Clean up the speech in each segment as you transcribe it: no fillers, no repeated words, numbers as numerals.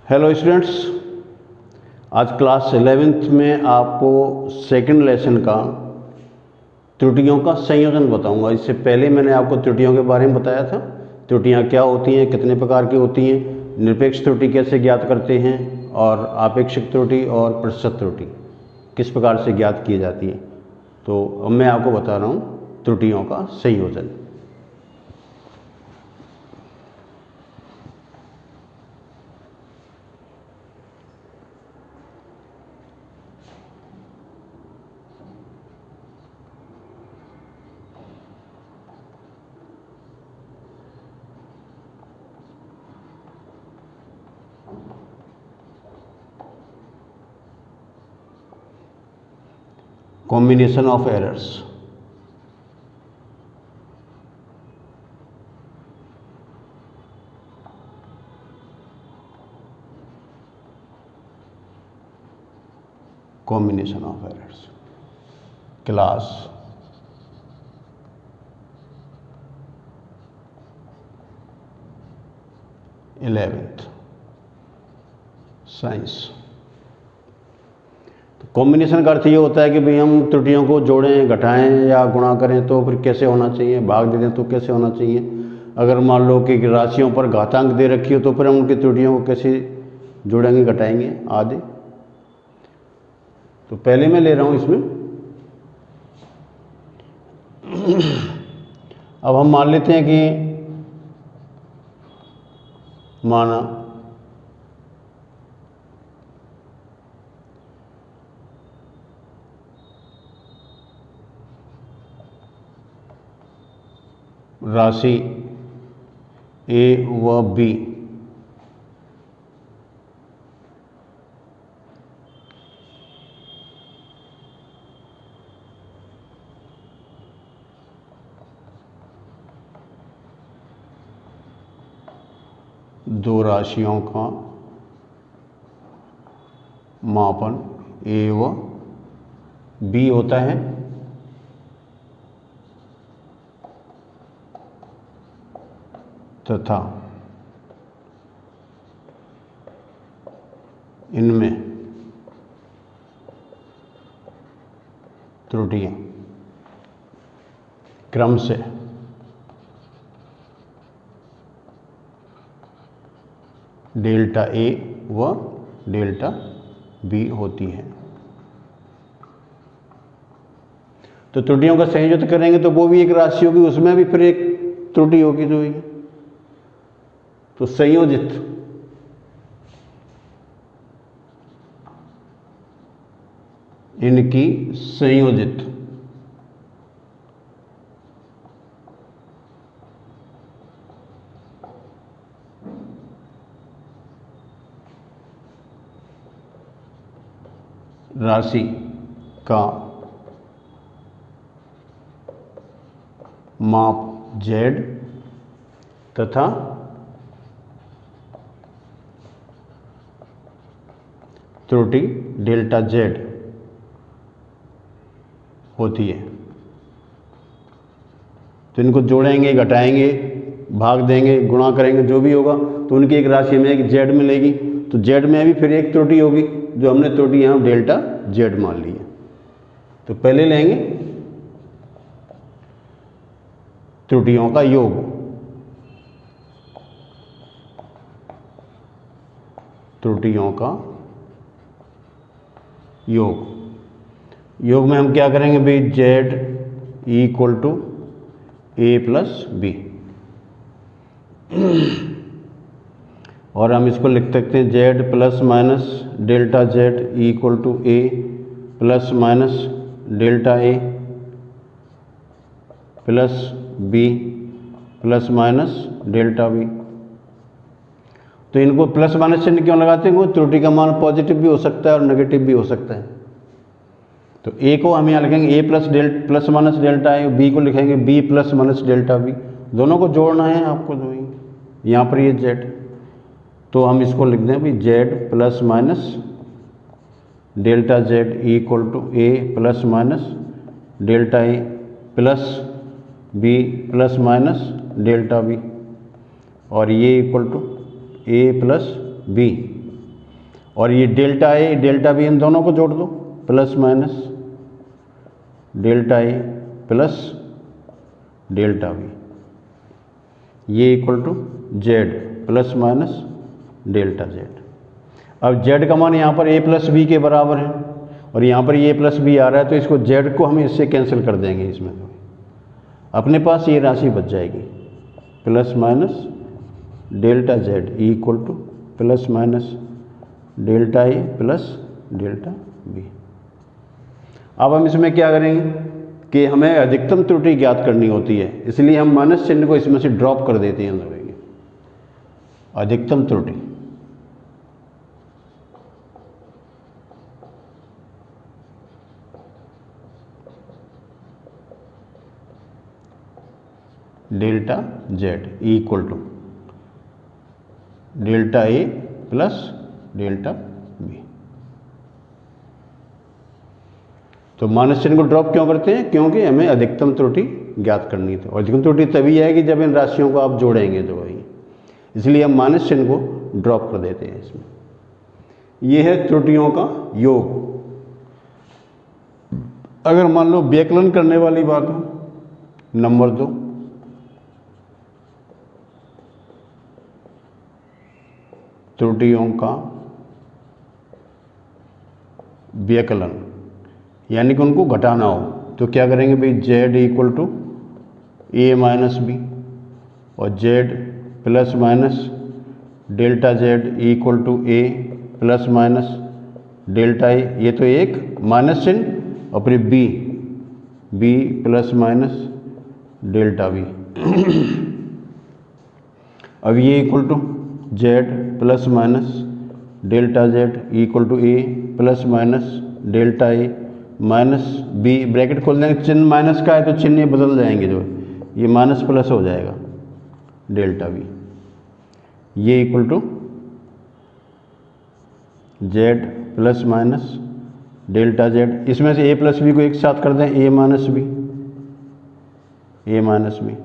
Hello students, आज class 11th में आपको सेकंड लेसन का त्रुटियों का संयोजन बताऊंगा। इससे पहले मैंने आपको त्रुटियों के बारे में बताया था। त्रुटियां क्या होती हैं, कितने प्रकार की होती हैं, निरपेक्ष त्रुटि कैसे ज्ञात करते हैं और आपेक्षिक त्रुटि और प्रतिशत त्रुटि किस प्रकार से ज्ञात की जाती है। तो अब मैं आपको बता रहा हूँ त्रुटियों का संयोजन। Combination of errors. Combination of errors. Class 11th science. तो कॉम्बिनेशन का अर्थ ये होता है कि भाई हम त्रुटियों को जोड़ें, घटाएं या गुणा करें तो फिर कैसे होना चाहिए, भाग दे दें तो कैसे होना चाहिए। अगर मान लो कि राशियों पर घातांक दे रखी हो तो फिर हम उनकी त्रुटियों को कैसे जोड़ेंगे, घटाएंगे आदि। तो पहले मैं ले रहा हूँ इसमें अब हम मान लेते हैं कि माना राशि ए व बी दो राशियों का मापन ए व बी होता है तथा इनमें त्रुटियां क्रम से डेल्टा ए व डेल्टा बी होती है। तो त्रुटियों का संयोजन करेंगे तो वो भी एक राशि होगी, उसमें भी फिर एक त्रुटि होगी जो होगी। तो संयोजित इनकी संयोजित राशि का माप z तथा त्रुटि डेल्टा z होती है। तो इनको जोड़ेंगे, घटाएंगे, भाग देंगे, गुणा करेंगे, जो भी होगा तो उनकी एक राशि में एक z मिलेगी। तो z में भी फिर एक त्रुटि होगी जो हमने त्रुटि यहाँ डेल्टा z मान ली है। तो पहले लेंगे त्रुटियों का योग। त्रुटियों का योग में हम क्या करेंगे भाई, z equal to A plus B और हम इसको लिख सकते हैं z plus minus delta z equal to A plus minus delta A plus B plus minus delta B. तो इनको प्लस माइनस चिन्ह क्यों लगाते हैं? वो त्रुटि का मान पॉजिटिव भी हो सकता है और नेगेटिव भी हो सकता है। तो ए को हम यहाँ लिखेंगे A plus minus delta A, B को लिखेंगे B plus minus delta B. दोनों को जोड़ना है आपको, जो यहाँ पर ये जेड, तो हम इसको लिख दें भाई Z plus minus delta Z equal to A plus minus delta A plus B plus minus delta B और ये equal to A plus B और ये डेल्टा ए डेल्टा बी इन दोनों को जोड़ दो, plus minus delta A plus delta B, ये equal to Z plus minus delta Z. अब जेड का मान यहाँ पर ए प्लस बी के बराबर है और यहाँ पर ये प्लस बी आ रहा है, तो इसको जेड को हम इससे कैंसिल कर देंगे, इसमें तो अपने पास ये राशि बच जाएगी plus minus delta Z equal to plus minus delta A plus delta B. अब हम इसमें क्या करेंगे कि हमें अधिकतम त्रुटि ज्ञात करनी होती है, इसलिए हम माइनस चिन्ह को इसमें से ड्रॉप कर देते हैं। अधिकतम त्रुटि delta Z equal to delta A plus delta B. तो माइनस चिन्ह को ड्रॉप क्यों करते हैं? क्योंकि हमें अधिकतम त्रुटि ज्ञात करनी थी, और अधिकतम त्रुटि तभी आएगी जब इन राशियों को आप जोड़ेंगे तो वही, इसलिए हम माइनस चिन्ह को ड्रॉप कर देते हैं इसमें। यह है त्रुटियों का योग। अगर मान लो व्यकलन करने वाली बात हो, नंबर 2, त्रुटियों का व्यकलन, यानी कि उनको घटाना हो, तो क्या करेंगे भाई? Z equal to A minus B और Z plus minus delta Z equal to A plus minus delta A. ये तो एक माइनस चिन्ह और फिर B plus minus delta B. अब ये equal to Z plus minus delta Z equal to A plus minus delta A minus B, bracket खोल देंगे, चिन्ह माइनस का है तो चिन्ह ये बदल जाएंगे, जो ये माइनस प्लस हो जाएगा डेल्टा बी। ये equal to Z plus minus delta Z, इसमें से ए प्लस बी को एक साथ कर दें, ए माइनस बी,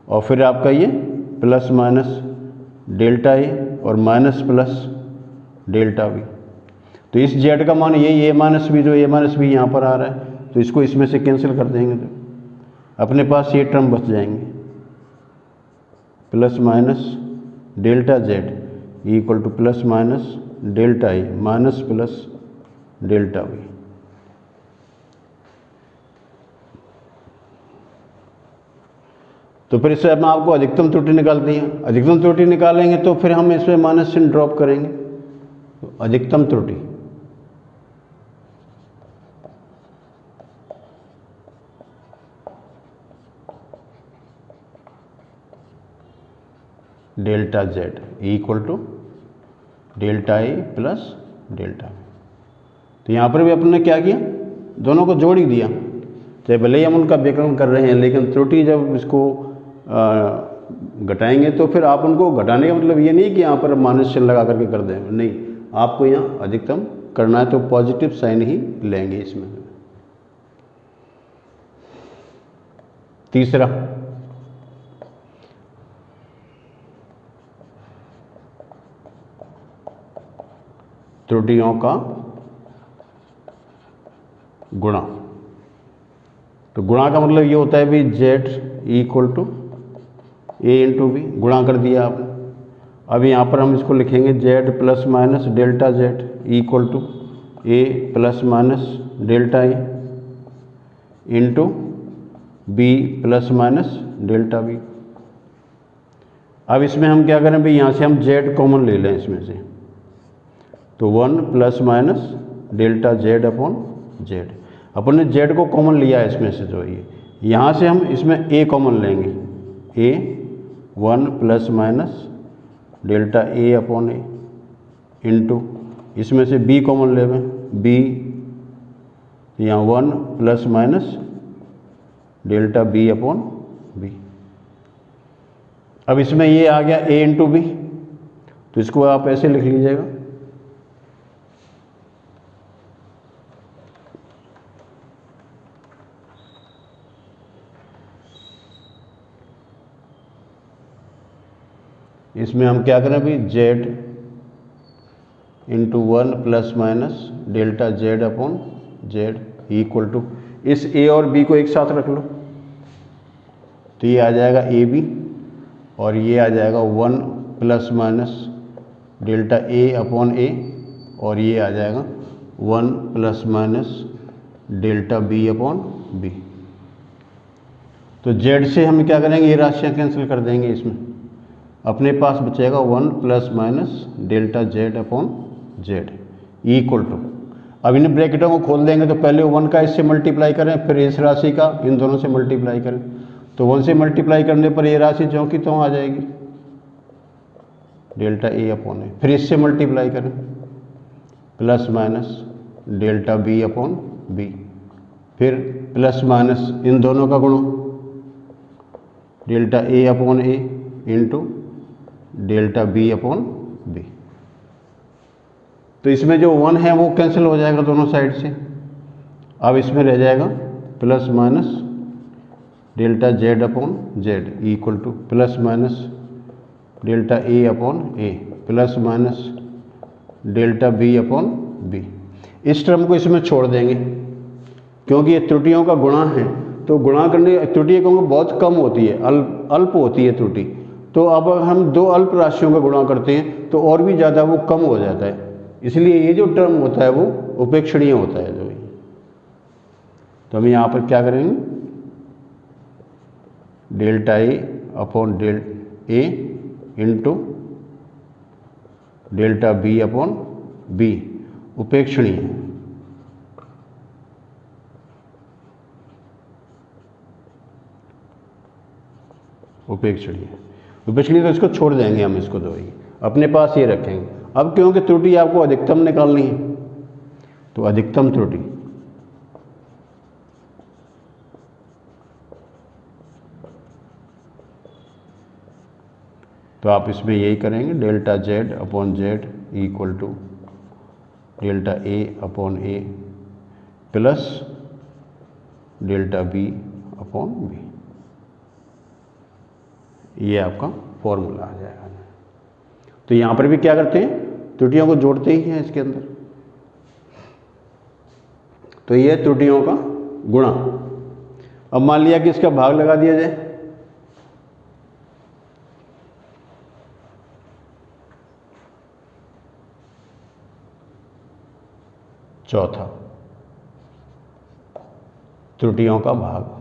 और फिर आपका ये प्लस माइनस डेल्टा ए और माइनस प्लस डेल्टा बी। तो इस जेड का मान यही ए माइनस बी, जो ए माइनस बी यहाँ पर आ रहा है, तो इसको इसमें से कैंसिल कर देंगे तो अपने पास ये टर्म बच जाएंगे, plus minus delta Z equal to plus minus delta A minus plus delta B. तो फिर इससे हम आपको अधिकतम त्रुटि निकालती है। अधिकतम त्रुटि निकालेंगे तो फिर हम इसमें माइनस चिन्ह ड्रॉप करेंगे, तो अधिकतम त्रुटि delta Z equal to delta A plus delta B. तो यहाँ पर भी अपने क्या किया, दोनों को जोड़ ही दिया, चाहे भले ही हम उनका व्यकलन कर रहे हैं, लेकिन त्रुटि जब इसको घटाएंगे तो फिर आप उनको घटाने का मतलब ये नहीं कि यहाँ पर माइनस चिन्ह लगा करके कर दें, नहीं, आपको यहाँ अधिकतम करना है तो पॉजिटिव साइन ही लेंगे इसमें। तीसरा, त्रुटियों का गुणा। तो गुणा का मतलब ये होता है भी Z equal to A into B, गुणा कर दिया आपने। अब यहाँ पर हम इसको लिखेंगे Z plus minus delta Z equal to A plus minus delta A into B plus minus delta B. अब इसमें हम क्या करें भाई, यहाँ से हम जेड कॉमन ले लें इसमें से, तो 1 plus minus delta Z upon Z. अपन ने जेड को कॉमन लिया है इसमें से, जो ये यहाँ से हम इसमें ए कॉमन लेंगे, A 1 plus minus delta A upon A into इसमें से बी कॉमन ले लें, बी यहाँ 1 plus minus delta B upon B. अब इसमें ये आ गया ए इंटू बी, तो इसको आप ऐसे लिख लीजिएगा, इसमें हम क्या करें भाई, Z into 1 plus minus delta Z upon Z equal to, इस ए और बी को एक साथ रख लो तो ये आ जाएगा ए बी और ये आ जाएगा 1 plus minus delta A upon A और ये आ जाएगा 1 plus minus delta B upon B. तो जेड से हम क्या करेंगे, ये राशियाँ कैंसिल कर देंगे, इसमें अपने पास बचेगा 1 plus minus delta Z upon Z equal to, अब इन ब्रैकेटों को खोल देंगे तो पहले 1 का इससे मल्टीप्लाई करें, फिर इस राशि का इन दोनों से मल्टीप्लाई करें, तो 1 से मल्टीप्लाई करने पर ये राशि जो की त्यों आ जाएगी डेल्टा ए अपॉन ए, फिर इससे मल्टीप्लाई करें plus minus delta B upon B, फिर प्लस माइनस इन दोनों का गुणो delta A upon A into delta B upon B. तो इसमें जो 1 है वो कैंसिल हो जाएगा दोनों साइड से, अब इसमें रह जाएगा plus minus delta Z upon Z equal to plus minus delta A upon A plus minus delta B upon B. इस टर्म को इसमें छोड़ देंगे क्योंकि ये त्रुटियों का गुणा है, तो गुणा करने त्रुटियाँ क्योंकि बहुत कम होती है, अल्प होती है त्रुटि, तो अब हम दो अल्प राशियों का गुणा करते हैं तो और भी ज़्यादा वो कम हो जाता है, इसलिए ये जो टर्म होता है वो उपेक्षणीय होता है जो। तो हम यहाँ पर क्या करेंगे, delta A upon del A into delta B upon B उपेक्षणीय है। उपेक्षणीय तो इसको छोड़ देंगे हम, इसको दो ही अपने पास ये रखेंगे। अब क्योंकि त्रुटि आपको अधिकतम निकालनी है तो अधिकतम त्रुटि तो आप इसमें यही करेंगे delta Z upon Z equal to delta A upon A plus delta B upon B, ये आपका फॉर्मूला आ जाएगा। तो यहाँ पर भी क्या करते हैं, त्रुटियों को जोड़ते ही हैं इसके अंदर, तो ये त्रुटियों का गुणा। अब मान लिया कि इसका भाग लगा दिया जाए, चौथा त्रुटियों का भाग,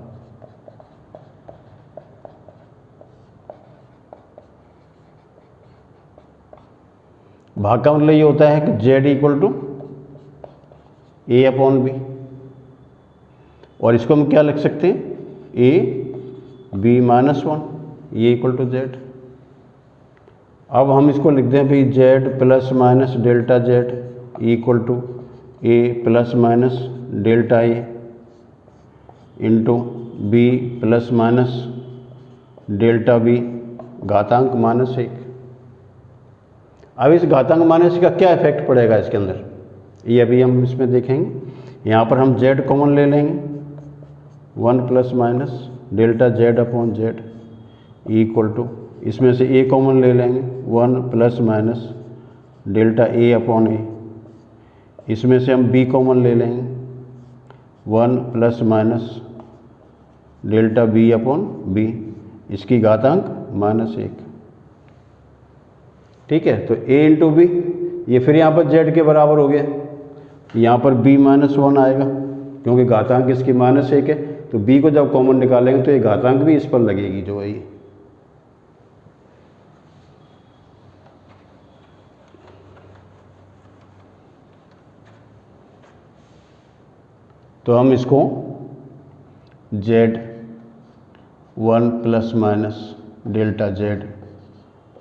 भाग का मतलब ये होता है कि z equal to A upon B, और इसको हम क्या लिख सकते हैं, ए बी माइनस 1 ये इक्वल टू जेड। अब हम इसको लिखते हैं भाई z plus minus delta Z equal to A plus minus delta A into B plus minus delta B घातांक माइनस 1। अब इस घातांक माइनस का क्या इफेक्ट पड़ेगा इसके अंदर, ये अभी हम इसमें देखेंगे। यहाँ पर हम z कॉमन ले लेंगे, 1 plus minus delta Z upon Z equal to, इसमें से a कॉमन ले लेंगे, 1 plus minus delta A upon A, इसमें से हम b कॉमन ले लेंगे, 1 plus minus delta B upon B, इसकी घातांक माइनस 1। ठीक है, तो a इंटू बी, ये फिर यहाँ पर z के बराबर हो गया, यहाँ पर b माइनस 1 आएगा क्योंकि घातांक इसकी माइनस 1 है, तो b को जब कॉमन निकालेंगे तो ये घातांक भी इस पर लगेगी जो है ये। तो हम इसको z 1 plus minus delta Z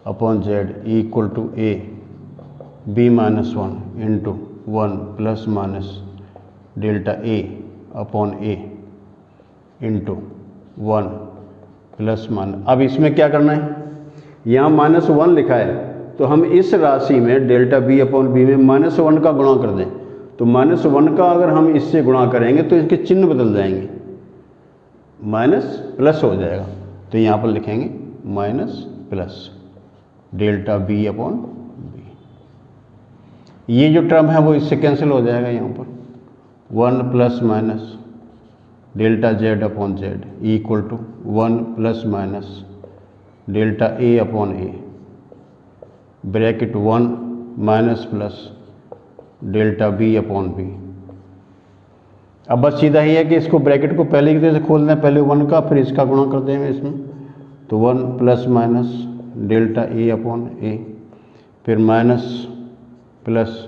upon Z equal to A B minus 1 into 1 plus minus delta A upon A into 1 plus minus. अब इसमें क्या करना है, यहाँ माइनस 1 लिखा है तो हम इस राशि में डेल्टा बी अपॉन बी में माइनस 1 का गुणा कर दें, तो माइनस 1 का अगर हम इससे गुणा करेंगे तो इसके चिन्ह बदल जाएंगे, माइनस प्लस हो जाएगा, तो यहाँ पर लिखेंगे minus plus delta B upon B. ये जो टर्म है वो इससे कैंसिल हो जाएगा यहाँ पर, 1 plus minus delta Z upon Z equal to 1 plus minus delta A upon A bracket 1 minus plus delta B upon B. अब बस सीधा ही है कि इसको ब्रैकेट को पहले की तरह से खोल दें, पहले 1 का फिर इसका गुणा कर देंगे इसमें, तो 1 plus minus delta A upon A, फिर minus plus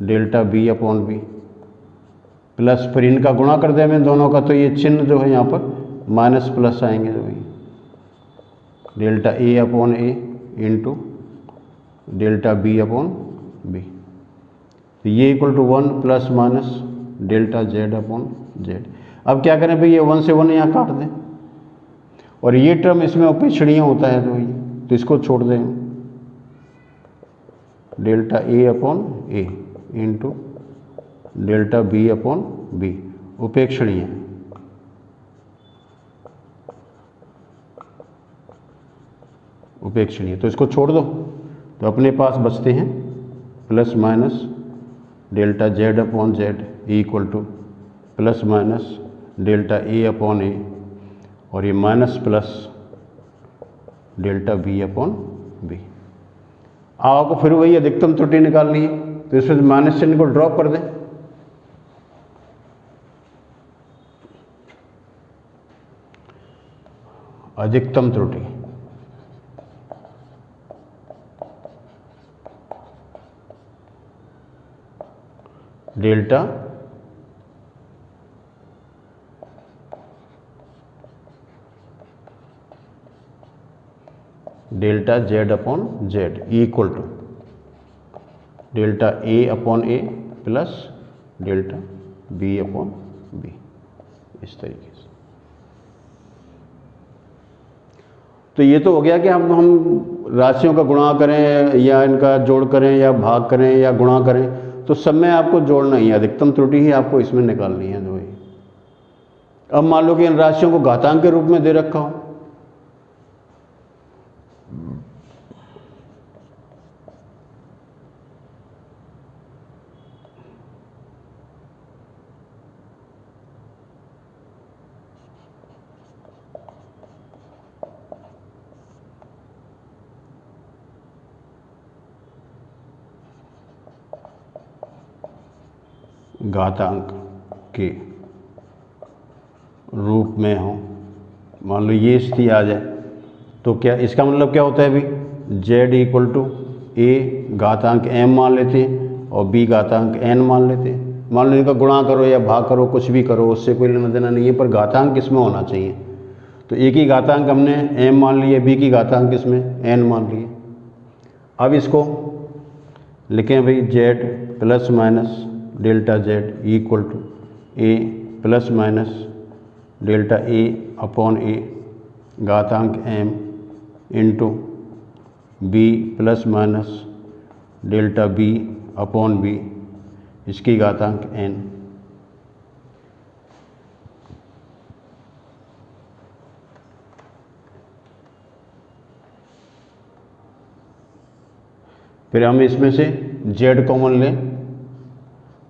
delta B upon B, plus फिर इनका गुणा कर दें दोनों का, तो ये चिन्ह जो है यहाँ पर माइनस प्लस आएंगे, जो है delta A upon A into delta B upon B, तो ये equal to 1 plus minus delta Z upon Z. अब क्या करें भाई, ये 1 से 1 यहाँ काट दें, और ये टर्म इसमें उपेक्षणीय होता है, तो इसको छोड़ दें, delta A upon A into delta B upon B, उपेक्षणीय। उपेक्षणीय तो इसको छोड़ दो, तो अपने पास बचते हैं plus minus delta Z upon Z equal to plus minus delta A upon A, और ये minus plus delta B upon B. आपको फिर वही अधिकतम त्रुटि निकालनी है, तो इसमें माइनस चिन्ह को ड्रॉप कर दें, अधिकतम त्रुटि delta delta Z upon Z equal to delta A upon A plus delta B upon B, इस तरीके से। तो ये तो हो गया कि हम राशियों का गुणा करें या इनका जोड़ करें या भाग करें या गुणा करें, तो सब में आपको जोड़ना ही है, अधिकतम त्रुटि ही आपको इसमें निकालनी है जो है। अब मान लो कि इन राशियों को घातांक के रूप में दे रखा हो, घातांक के रूप में हो, मान लो ये स्थिति आ जाए, तो क्या इसका मतलब क्या होता है अभी, z इक्वल टू ए घातांक m मान लेते हैं और b घातांक n मान लेते हैं। मान लो इनका गुणा करो या भाग करो, कुछ भी करो, उससे कोई लेना देना नहीं है, पर घातांक इसमें होना चाहिए। तो a की घातांक हमने m मान लिए, b की घातांक इसमें n मान लिए। अब इसको लिखें भाई z plus minus delta Z equal to A plus minus delta A upon A घातांक m into B plus minus delta B upon B इसकी घातांक n। फिर हम इसमें से z कॉमन लें,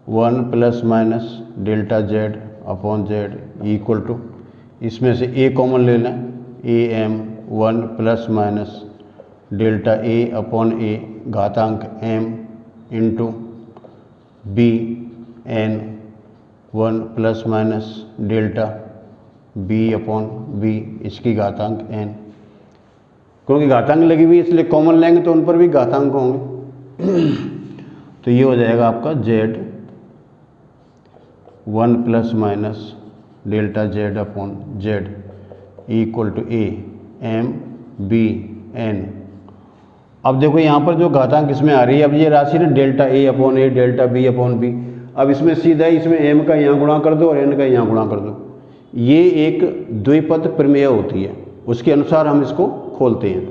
1 plus minus delta Z upon Z equal to, इसमें से a कॉमन ले लें, A M 1 plus minus delta A upon A घातांक m into B N 1 plus minus delta B upon B इसकी घातांक n। क्योंकि घातांक लगी हुई इसलिए कॉमन लेंगे तो उन पर भी घातांक होंगे। तो ये हो जाएगा आपका z 1 plus minus delta Z upon Z equal to A M B N. अब देखो यहाँ पर जो घातांक इसमें आ रही है, अब ये राशि ना delta A upon A delta B upon B, अब इसमें सीधा ही इसमें m का यहाँ गुणा कर दो और n का यहाँ गुणा कर दो। ये एक द्विपद प्रमेय होती है, उसके अनुसार हम इसको खोलते हैं।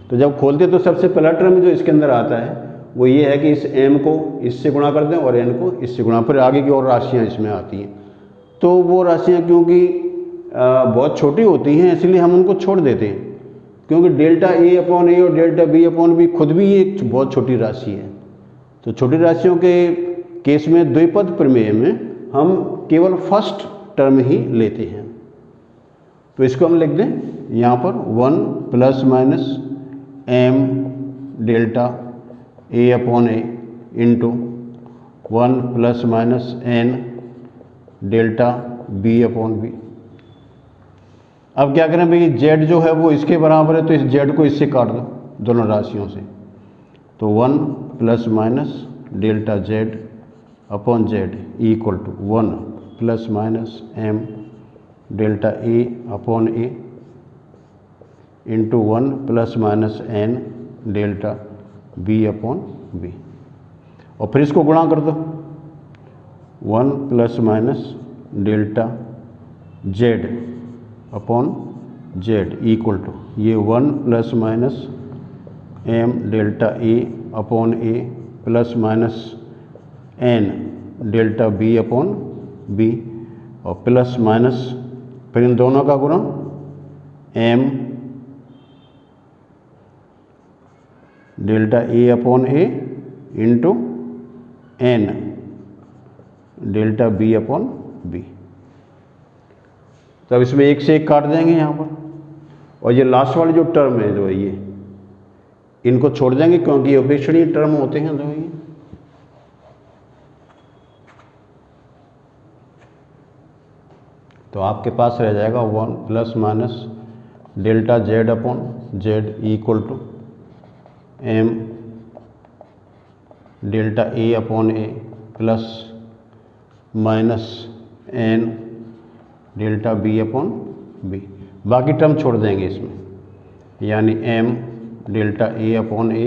तो जब खोलते हैं तो सबसे पहला टर्म जो इसके अंदर आता है वो ये है कि इस m को इससे गुणा कर दें और n को इससे गुणा, फिर आगे की और राशियाँ इसमें आती हैं। तो वो राशियाँ क्योंकि बहुत छोटी होती हैं इसलिए हम उनको छोड़ देते हैं, क्योंकि डेल्टा ए अपॉन ए और डेल्टा बी अपॉन बी खुद भी एक बहुत छोटी राशि है। तो छोटी राशियों के केस में द्विपद प्रमेय में हम केवल फर्स्ट टर्म ही लेते हैं। तो इसको हम लिख दें यहाँ पर 1 plus minus m delta a upon A into 1 plus minus n delta b upon B. अब क्या करें भाई, z जो है वो इसके बराबर है, तो इस z को इससे काट दो दोनों राशियों से। तो 1 plus minus delta z upon z equal to 1 plus minus m delta a upon a into 1 plus minus n delta b upon b। और फिर इसको गुणा कर दो 1 plus minus delta z upon z equal to ये 1 plus minus m delta a upon a plus minus n delta b upon b और plus minus फिर इन दोनों का गुणा m delta a upon a into n delta b upon b। तो अब इसमें एक से एक काट देंगे यहाँ पर, और ये लास्ट वाली जो टर्म है जो है ये इनको छोड़ देंगे क्योंकि ये उपेक्षणीय टर्म होते हैं जो ये। तो आपके पास रह जाएगा 1 plus minus delta z upon z equal to m delta a upon a plus minus n delta b upon b। बाकी टर्म छोड़ देंगे इसमें, यानी m delta a upon a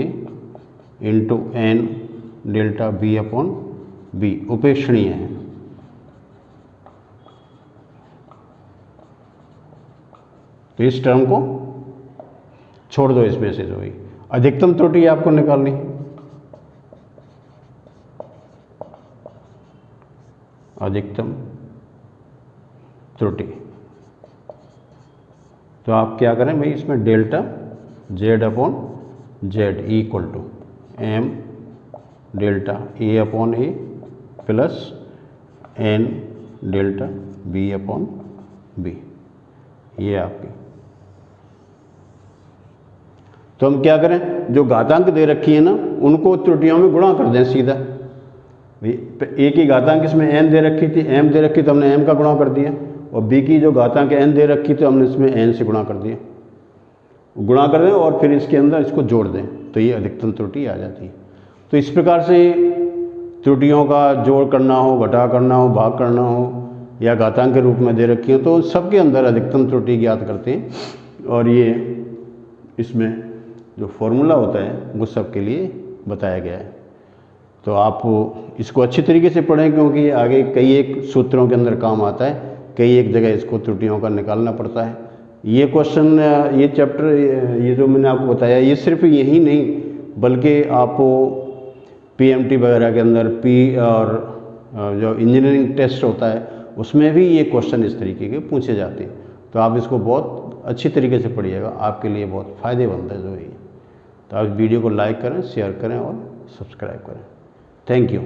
into n delta b upon b उपेक्षणीय है। तो इस term को छोड़ दो इसमें से जो ही अधिकतम त्रुटि आपको निकालनी है। अधिकतम त्रुटि तो आप क्या करें भाई, इसमें delta z upon z equal to m delta a upon a plus n delta b upon b। ये आपकी। तो हम क्या करें, जो घातांक दे रखी है ना उनको त्रुटियों में गुणा कर दें सीधा। भाई a की घातांक इसमें n दे रखी थी, m दे रखी तो हमने m का गुणा कर दिया, और b की जो घातांक n दे रखी तो हमने इसमें n से गुणा कर दिया। गुणा कर दें और फिर इसके अंदर इसको जोड़ दें तो ये अधिकतम त्रुटि आ जाती है। तो इस प्रकार से त्रुटियों का जोड़ करना हो, घटा करना हो, भाग करना हो या घातांक के रूप में दे रखी हैं तो सबके अंदर अधिकतम त्रुटि ज्ञात करते हैं। और ये इसमें जो फॉर्मूला होता है वो सबके लिए बताया गया है। तो आप इसको अच्छी तरीके से पढ़ें क्योंकि ये आगे कई एक सूत्रों के अंदर काम आता है, कई एक जगह इसको त्रुटियों का निकालना पड़ता है। ये क्वेश्चन, ये चैप्टर, ये जो मैंने आपको बताया ये सिर्फ यही नहीं बल्कि आपको PMT वगैरह के अंदर और जो इंजीनियरिंग टेस्ट होता है उसमें भी ये क्वेश्चन इस तरीके के पूछे जाते हैं। तो आप इसको बहुत अच्छी तरीके से पढ़िएगा, आपके लिए बहुत फ़ायदेमंद है जो ये। तो आप वीडियो को लाइक करें, शेयर करें और सब्सक्राइब करें। Thank you.